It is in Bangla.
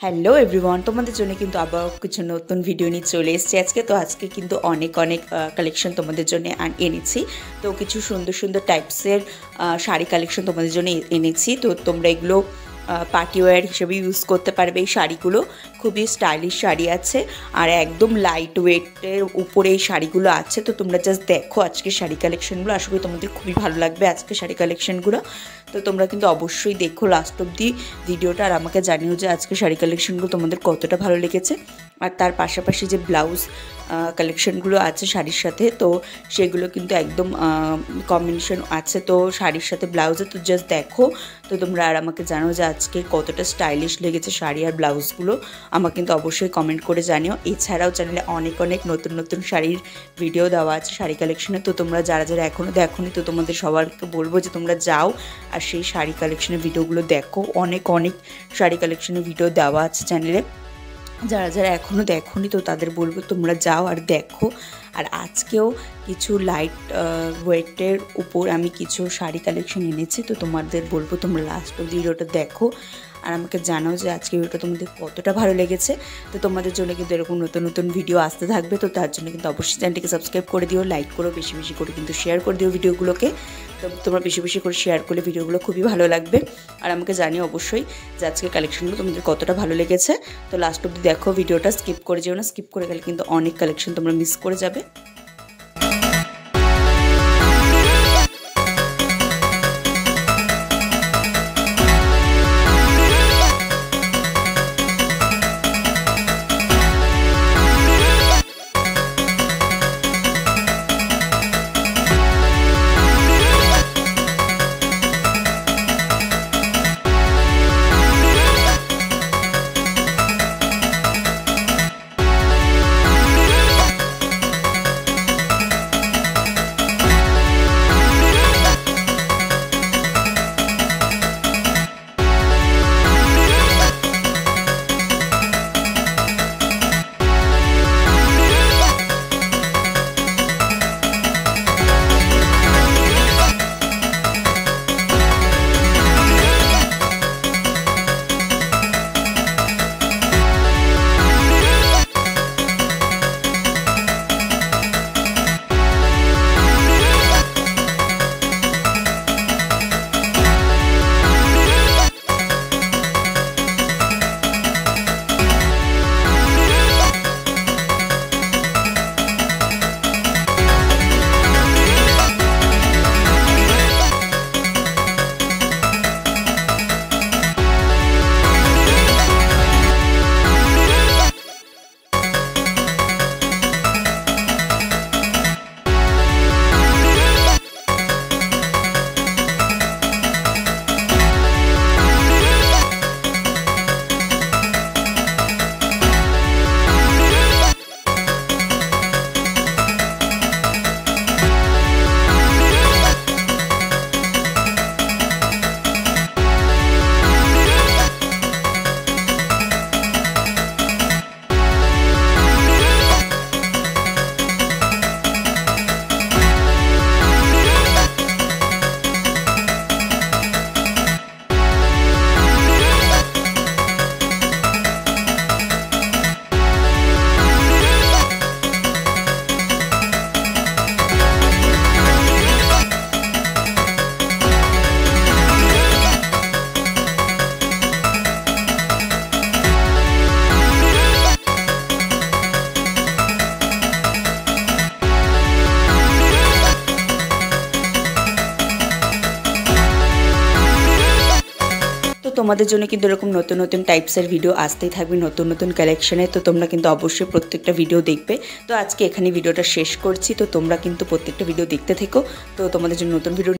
হ্যালো এভরিওয়ান, তোমাদের জন্য কিন্তু আবার কিছু নতুন ভিডিও নিয়ে চলে এসেছি আজকে। তো আজকে কিন্তু অনেক কালেকশন তোমাদের জন্য এনেছি। তো কিছু সুন্দর সুন্দর টাইপসের শাড়ি কালেকশন তোমাদের জন্য এনেছি। তো তোমরা এগুলো পার্টি ওয়্যার হিসেবে ইউজ করতে পারবে। এই শাড়িগুলো খুবই স্টাইলিশ শাড়ি আছে আর একদম লাইট ওয়েটের উপরে এই শাড়িগুলো আছে। তো তোমরা জাস্ট দেখো আজকের শাড়ি কালেকশনগুলো, আশা করি তোমাদের খুবই ভালো লাগবে আজকের শাড়ি কালেকশনগুলো। তো তোমরা কিন্তু অবশ্যই দেখো লাস্ট অবধি ভিডিওটা, আর আমাকে জানিও যে আজকে শাড়ি কালেকশনগুলো তোমাদের কতটা ভালো লেগেছে। আর তার পাশাপাশি যে ব্লাউজ কালেকশনগুলো আছে শাড়ির সাথে, তো সেগুলো কিন্তু একদম কম্বিনেশন আছে তো শাড়ির সাথে ব্লাউজে। তো জাস্ট দেখো, তো তোমরা আর আমাকে জানো যে আজকে কতটা স্টাইলিশ লেগেছে শাড়ি আর ব্লাউজগুলো, আমাকে কিন্তু অবশ্যই কমেন্ট করে জানিও। এছাড়াও চ্যানেলে অনেক নতুন নতুন শাড়ির ভিডিও দেওয়া আছে শাড়ি কালেকশনে। তো তোমরা যারা এখনও দেখোনি, তো তোমাদের সবাইকে বলবো যে তোমরা যাও আর সেই শাড়ি কালেকশনের ভিডিওগুলো দেখো। অনেক শাড়ি কালেকশনের ভিডিও দেওয়া আছে চ্যানেলে। যারা এখনও দেখোনি, তো তাদের বলবো তোমরা যাও আর দেখো। আর আজকেও কিছু লাইট ওয়েটের উপর আমি কিছু শাড়ি কালেকশন এনেছি। তো তোমাদের বলবো তোমরা লাস্ট অবধি ভিডিওটা দেখো আর আমাকে জানাও যে আজকে ভিডিওটা তোমাদের কতটা ভালো লেগেছে। তো তোমাদের জন্য কিন্তু এরকম নতুন ভিডিও আসতে থাকবে। তো তার জন্য কিন্তু অবশ্যই চ্যানেলটিকে সাবস্ক্রাইব করে দিও, লাইক করো, বেশি করে কিন্তু শেয়ার করে দিও ভিডিওগুলোকে। তো তোমরা বেশি করে শেয়ার করলে ভিডিওগুলো খুবই ভালো লাগবে। আর আমাকে জানিও অবশ্যই যে আজকের কালেকশনগুলো তোমাদের কতটা ভালো লেগেছে। তো লাস্ট অবধি দেখো ভিডিওটা, স্কিপ করে যেও না। স্কিপ করে গেলে কিন্তু অনেক কালেকশন তোমরা মিস করে যাবে। তোমাদের জন্য কিন্তু এরকম নতুন টাইপসের ভিডিও আসতেই থাকবে, নতুন কালেকশনে। তো তোমরা কিন্তু অবশ্যই প্রত্যেকটা ভিডিও দেখবে। তো আজকে এখানে ভিডিওটা শেষ করছি। তো তোমরা কিন্তু প্রত্যেকটা ভিডিও দেখতে থেকো। তো তোমাদের জন্য নতুন ভিডিও